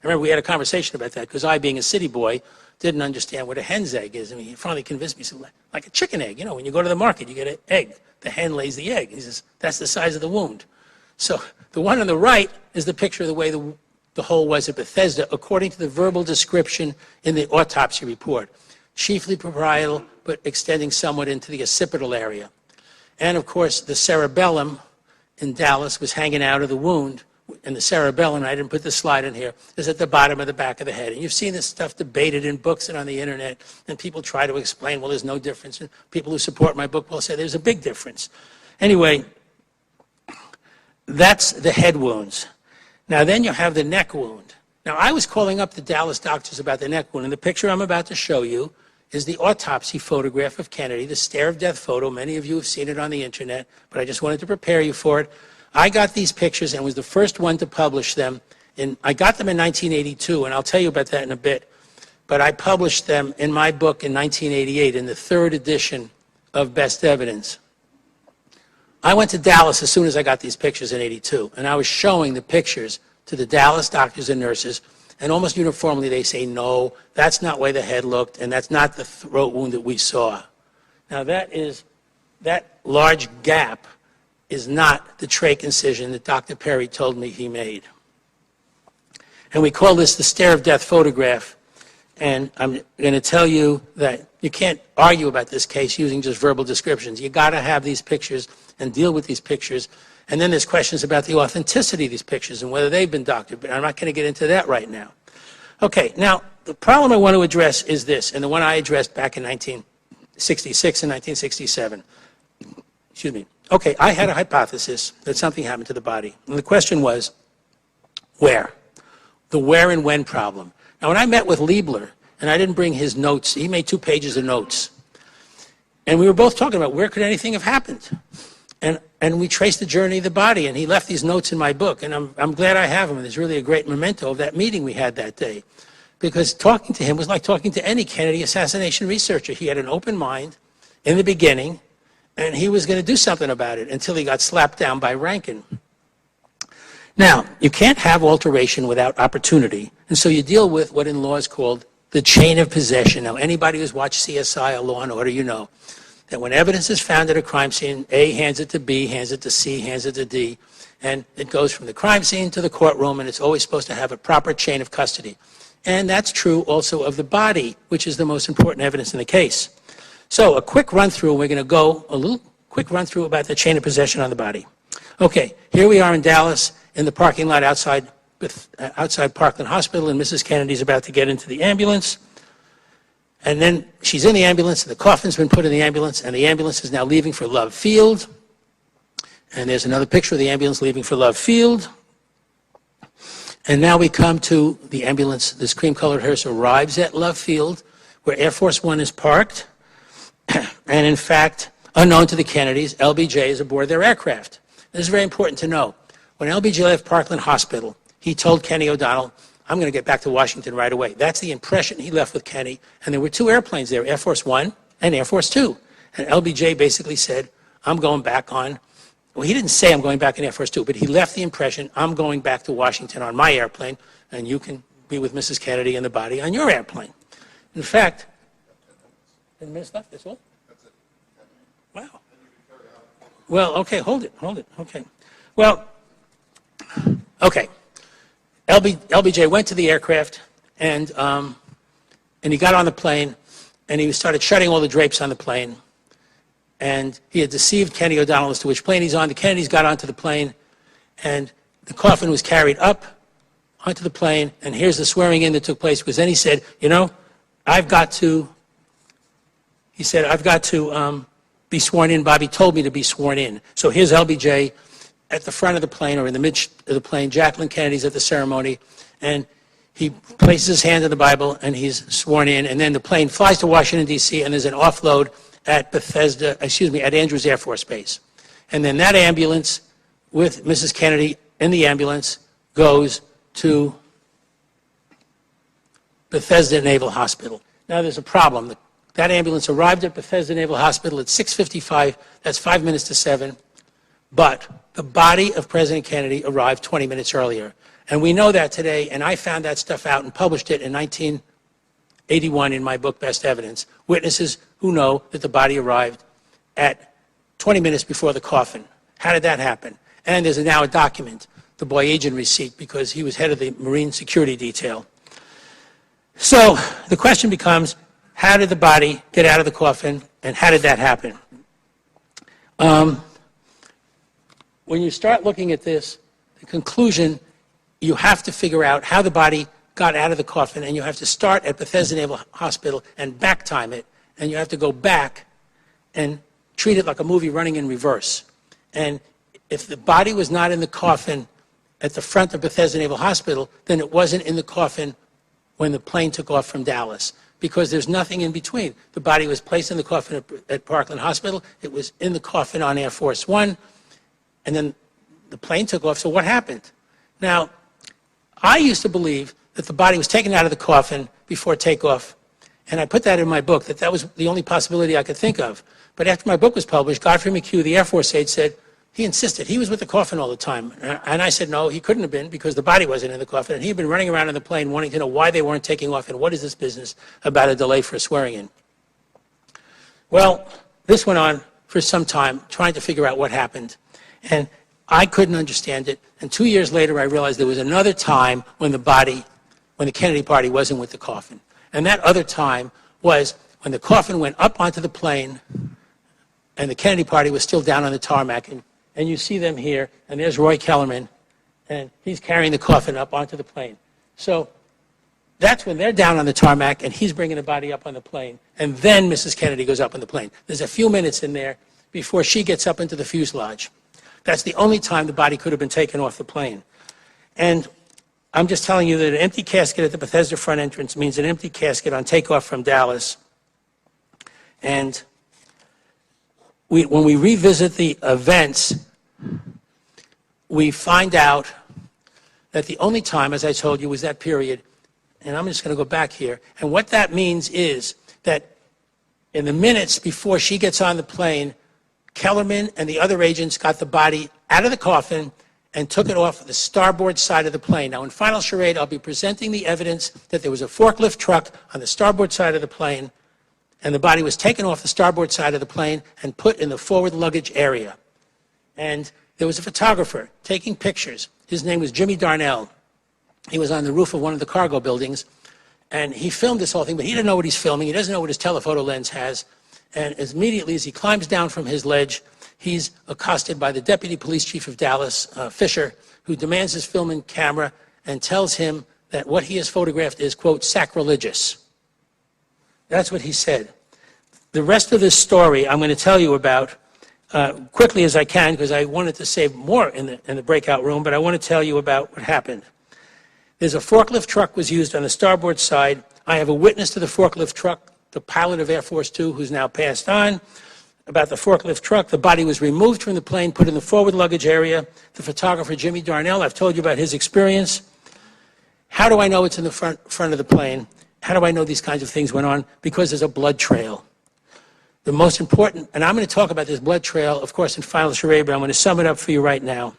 I remember we had a conversation about that because I, being a city boy, didn't understand what a hen's egg is. I mean, he finally convinced me, he said, like a chicken egg. You know, when you go to the market, you get an egg. The hen lays the egg. He says, that's the size of the wound. So the one on the right is the picture of the way the hole was at Bethesda, according to the verbal description in the autopsy report. Chiefly parietal, but extending somewhat into the occipital area. And of course, the cerebellum in Dallas was hanging out of the wound. And the cerebellum, I didn't put the slide in here, is at the bottom of the back of the head. And you've seen this stuff debated in books and on the internet, and people try to explain, well, there's no difference. And people who support my book will say there's a big difference. Anyway, that's the head wounds. Now then you have the neck wound. Now I was calling up the Dallas doctors about the neck wound, and the picture I'm about to show you is the autopsy photograph of Kennedy, the stare of death photo. Many of you have seen it on the internet, but I just wanted to prepare you for it. I got these pictures and was the first one to publish them. I got them in 1982, and I'll tell you about that in a bit. But I published them in my book in 1988, in the third edition of Best Evidence. I went to Dallas as soon as I got these pictures in '82, and I was showing the pictures to the Dallas doctors and nurses, and almost uniformly they say, no, that's not where the head looked, and that's not the throat wound that we saw. Now that large gap is not the trach incision that Dr. Perry told me he made. And we call this the stare of death photograph. And I'm going to tell you that you can't argue about this case using just verbal descriptions. You got to have these pictures and deal with these pictures. And then there's questions about the authenticity of these pictures and whether they've been doctored, but I'm not going to get into that right now. Okay, now the problem I want to address is this, and the one I addressed back in 1966 and 1967. Excuse me. Okay, I had a hypothesis that something happened to the body. And the question was, where? The where and when problem. Now, when I met with Liebler, and I didn't bring his notes, he made 2 pages of notes. And we were both talking about where could anything have happened? And we traced the journey of the body, and he left these notes in my book. And I'm glad I have them, and there's really a great memento of that meeting we had that day. Because talking to him was like talking to any Kennedy assassination researcher. He had an open mind in the beginning, and he was going to do something about it until he got slapped down by Rankin. Now, you can't have alteration without opportunity, and so you deal with what in law is called the chain of possession. Now, anybody who's watched CSI or Law and Order, you know that when evidence is found at a crime scene, A hands it to B, hands it to C, hands it to D, and it goes from the crime scene to the courtroom, and it's always supposed to have a proper chain of custody. And that's true also of the body, which is the most important evidence in the case. So a quick run-through, we're going to go a little quick run-through about the chain of possession on the body. Okay, here we are in Dallas in the parking lot outside Parkland Hospital, and Mrs. Kennedy's about to get into the ambulance. And then she's in the ambulance, and the coffin's been put in the ambulance, and the ambulance is now leaving for Love Field. And there's another picture of the ambulance leaving for Love Field. And now we come to the ambulance. This cream-colored hearse arrives at Love Field, where Air Force One is parked. And in fact, unknown to the Kennedys, LBJ is aboard their aircraft. This is very important to know. When LBJ left Parkland Hospital, he told Kenny O'Donnell, I'm going to get back to Washington right away. That's the impression he left with Kenny. And there were 2 airplanes there, Air Force One and Air Force Two. And LBJ basically said, I'm going back on, well, he didn't say I'm going back in Air Force Two, but he left the impression, I'm going back to Washington on my airplane, and you can be with Mrs. Kennedy and the body on your airplane. In fact, 10 minutes left, that's all? That's it. Wow. Well, okay, hold it, okay. Well, okay. LBJ went to the aircraft, and he got on the plane, and he started shutting all the drapes on the plane. And he had deceived Kenny O'Donnell as to which plane he's on. The Kennedys got onto the plane, and the coffin was carried up onto the plane, and here's the swearing in that took place, because then he said, you know, I've got to be sworn in. Bobby told me to be sworn in. So here's LBJ at the front of the plane, or in the midst of the plane. Jacqueline Kennedy's at the ceremony, and he places his hand on the Bible, and he's sworn in. And then the plane flies to Washington, D.C., and there's an offload at at Andrews Air Force Base. And then that ambulance, with Mrs. Kennedy in the ambulance, goes to Bethesda Naval Hospital. Now there's a problem. That ambulance arrived at Bethesda Naval Hospital at 6:55. That's 5 minutes to 7. But the body of President Kennedy arrived 20 minutes earlier. And we know that today, and I found that stuff out and published it in 1981 in my book, Best Evidence. Witnesses who know that the body arrived at 20 minutes before the coffin. How did that happen? And there's now a document, the Boyajian receipt, because he was head of the Marine Security Detail. So the question becomes, how did the body get out of the coffin, and how did that happen? When you start looking at this, the conclusion, you have to figure out how the body got out of the coffin, and you have to start at Bethesda Naval Hospital and back time it, and you have to go back and treat it like a movie running in reverse. And if the body was not in the coffin at the front of Bethesda Naval Hospital, then it wasn't in the coffin when the plane took off from Dallas, because there's nothing in between. The body was placed in the coffin at Parkland Hospital. It was in the coffin on Air Force One, and then the plane took off. So what happened? Now, I used to believe that the body was taken out of the coffin before takeoff, and I put that in my book, that was the only possibility I could think of. But after my book was published, Godfrey McHugh, the Air Force aide, said, he insisted, he was with the coffin all the time. And I said, no, he couldn't have been, because the body wasn't in the coffin, and he had been running around in the plane wanting to know why they weren't taking off, and what is this business about a delay for swearing in. Well, this went on for some time, trying to figure out what happened. And I couldn't understand it. And 2 years later, I realized there was another time when the Kennedy party wasn't with the coffin. And that other time was when the coffin went up onto the plane and the Kennedy party was still down on the tarmac. And you see them here, and there's Roy Kellerman, and he's carrying the coffin up onto the plane. So that's when they're down on the tarmac, and he's bringing the body up on the plane. And then Mrs. Kennedy goes up on the plane. There's a few minutes in there before she gets up into the fuselage. That's the only time the body could have been taken off the plane. And I'm just telling you that an empty casket at the Bethesda front entrance means an empty casket on takeoff from Dallas. And when we revisit the events, we find out that the only time, as I told you, was that period. And I'm just going to go back here. And what that means is that in the minutes before she gets on the plane, Kellerman and the other agents got the body out of the coffin and took it off the starboard side of the plane. Now, in final charade, I'll be presenting the evidence that there was a forklift truck on the starboard side of the plane, and the body was taken off the starboard side of the plane and put in the forward luggage area. And there was a photographer taking pictures. His name was Jimmy Darnell. He was on the roof of one of the cargo buildings, and he filmed this whole thing, but he didn't know what he's filming. He doesn't know what his telephoto lens has. And as immediately as he climbs down from his ledge, he's accosted by the Deputy Police Chief of Dallas, Fisher, who demands his film and camera and tells him that what he has photographed is, quote, sacrilegious. That's what he said. The rest of this story I'm going to tell you about quickly as I can, because I wanted to save more in the breakout room, but I want to tell you about what happened. There's a forklift truck was used on the starboard side. I have a witness to the forklift truck, the pilot of Air Force Two, who's now passed on. About the forklift truck, the body was removed from the plane, put in the forward luggage area. The photographer, Jimmy Darnell, I've told you about his experience. How do I know it's in the front of the plane? How do I know these kinds of things went on? Because there's a blood trail. The most important, and I'm going to talk about this blood trail, of course, in final charade, but I'm going to sum it up for you right now.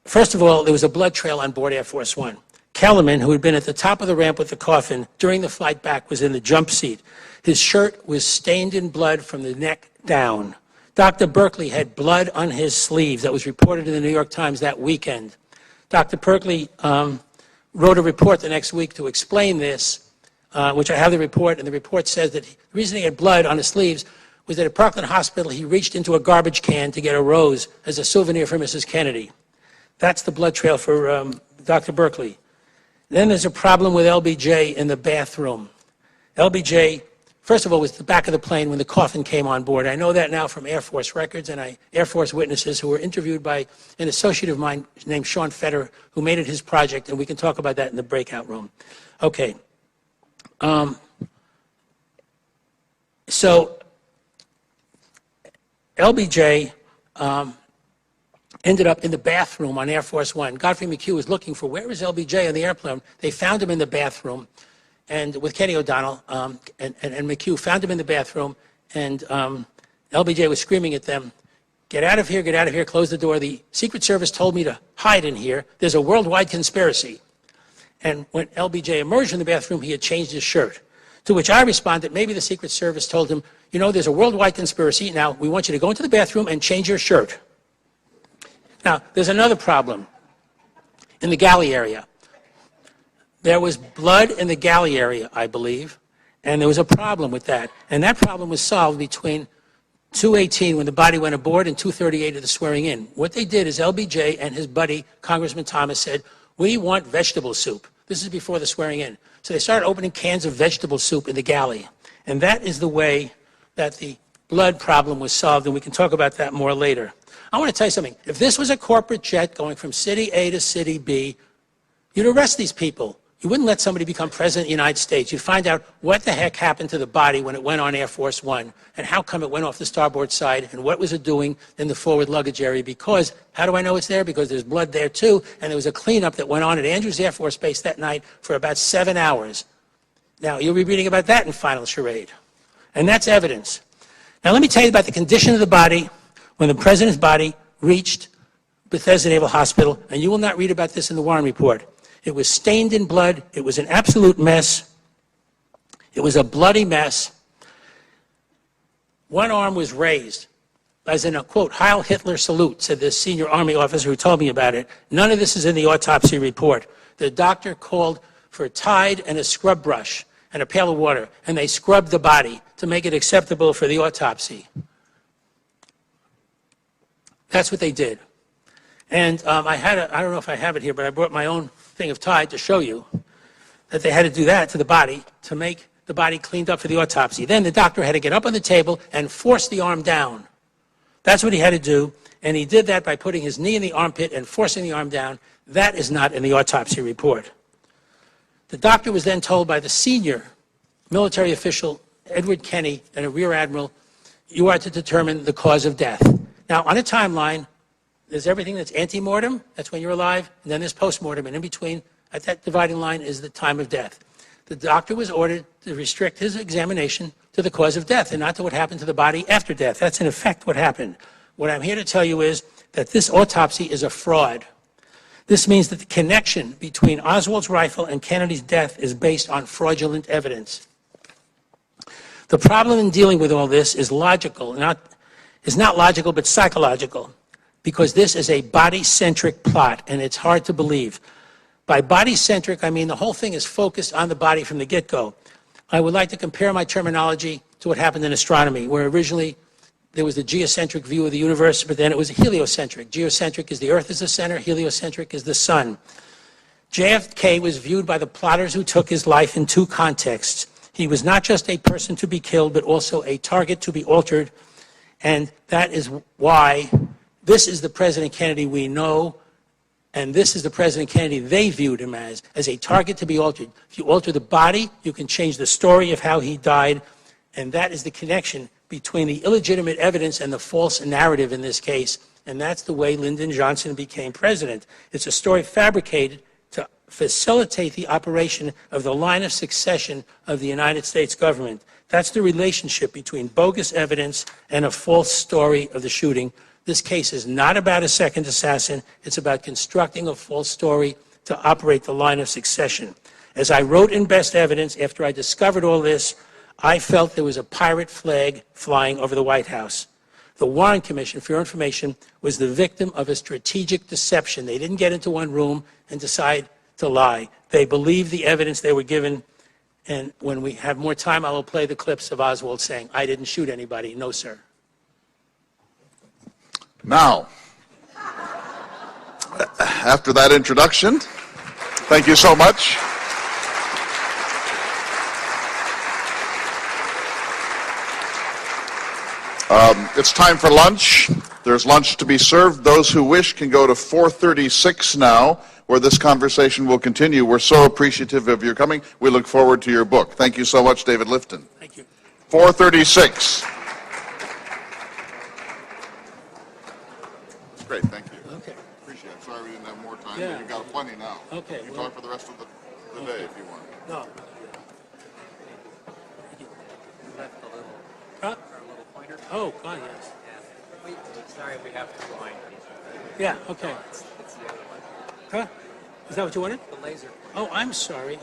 First of all, there was a blood trail on board Air Force One. Kellerman, who had been at the top of the ramp with the coffin during the flight back, was in the jump seat. His shirt was stained in blood from the neck down. Dr. Berkeley had blood on his sleeves. That was reported in the New York Times that weekend. Dr. Berkeley wrote a report the next week to explain this, which I have the report, and the report says that the reason he had blood on his sleeves was that at Parkland Hospital he reached into a garbage can to get a rose as a souvenir for Mrs. Kennedy. That's the blood trail for Dr. Berkeley. Then there's a problem with LBJ in the bathroom. LBJ, first of all, was the back of the plane when the coffin came on board. I know that now from Air Force records and Air Force witnesses who were interviewed by an associate of mine named Sean Fetter, who made it his project, and we can talk about that in the breakout room. Okay. So LBJ ended up in the bathroom on Air Force One. Godfrey McHugh was looking for, where is LBJ on the airplane? They found him in the bathroom, and with Kenny O'Donnell, and McHugh found him in the bathroom, and LBJ was screaming at them, get out of here, close the door. The Secret Service told me to hide in here. There's a worldwide conspiracy. And when LBJ emerged from the bathroom, he had changed his shirt. To which I responded, maybe the Secret Service told him, you know, there's a worldwide conspiracy. Now, we want you to go into the bathroom and change your shirt. Now, there's another problem in the galley area. There was blood in the galley area, I believe, and there was a problem with that. And that problem was solved between 2:18 when the body went aboard and 2:38 of the swearing in. What they did is LBJ and his buddy, Congressman Thomas, said, we want vegetable soup. This is before the swearing in. So they started opening cans of vegetable soup in the galley. And that is the way that the blood problem was solved, and we can talk about that more later. I want to tell you something. If this was a corporate jet going from city A to city B, you'd arrest these people. You wouldn't let somebody become president of the United States. You'd find out what the heck happened to the body when it went on Air Force One, and how come it went off the starboard side, and what was it doing in the forward luggage area. Because, how do I know it's there? Because there's blood there too, and there was a cleanup that went on at Andrews Air Force Base that night for about 7 hours. Now, you'll be reading about that in Final Charade. And that's evidence. Now, let me tell you about the condition of the body when the president's body reached Bethesda Naval Hospital, and you will not read about this in the Warren Report. It was stained in blood. It was an absolute mess. It was a bloody mess. One arm was raised, as in a, quote, Heil Hitler salute, said this senior Army officer who told me about it. None of this is in the autopsy report. The doctor called for a Tide and a scrub brush and a pail of water, and they scrubbed the body to make it acceptable for the autopsy. That's what they did. And I don't know if I have it here, but I brought my own thing of Tide to show you that they had to do that to the body to make the body cleaned up for the autopsy. Then the doctor had to get up on the table and force the arm down. That's what he had to do, and he did that by putting his knee in the armpit and forcing the arm down. That is not in the autopsy report. The doctor was then told by the senior military official, Edward Kenny, and a rear admiral, you are to determine the cause of death. Now, on a timeline, there's everything that's ante-mortem, that's when you're alive, and then there's post-mortem, and in between, at that dividing line, is the time of death. The doctor was ordered to restrict his examination to the cause of death and not to what happened to the body after death. That's, in effect, what happened. What I'm here to tell you is that this autopsy is a fraud. This means that the connection between Oswald's rifle and Kennedy's death is based on fraudulent evidence. The problem in dealing with all this is logical, is not logical, but psychological, because this is a body-centric plot, and it's hard to believe. By body-centric, I mean the whole thing is focused on the body from the get-go. I would like to compare my terminology to what happened in astronomy, where originally there was the geocentric view of the universe, but then it was heliocentric. Geocentric is the Earth is the center, heliocentric is the sun. JFK was viewed by the plotters who took his life in two contexts. He was not just a person to be killed, but also a target to be altered, and that is why this is the President Kennedy we know, and this is the President Kennedy they viewed him as a target to be altered. If you alter the body, you can change the story of how he died, and that is the connection between the illegitimate evidence and the false narrative in this case, and that's the way Lyndon Johnson became president. It's a story fabricated to facilitate the operation of the line of succession of the United States government. That's the relationship between bogus evidence and a false story of the shooting. This case is not about a second assassin. It's about constructing a false story to operate the line of succession. As I wrote in Best Evidence, after I discovered all this, I felt there was a pirate flag flying over the White House. The Warren Commission, for your information, was the victim of a strategic deception. They didn't get into one room and decide to lie. They believed the evidence they were given, and when we have more time, I will play the clips of Oswald saying, I didn't shoot anybody. No, sir. Now, after that introduction, thank you so much. It's time for lunch. There's lunch to be served. Those who wish can go to 436 now, where this conversation will continue. We're so appreciative of your coming. We look forward to your book. Thank you so much, David Lifton. Thank you. 436. Great, thank you. Okay. Appreciate it. Sorry we didn't have more time, Yeah. but you've got plenty now. Okay, You can well- talk for the rest of the day if you want. No. Left a little, Huh? or a little pointer. Oh, God, yes. Yeah. Wait, Sorry, we have to rewind. Yeah, okay. It's the other one. Huh? Is that what you wanted? The laser. Oh, I'm sorry.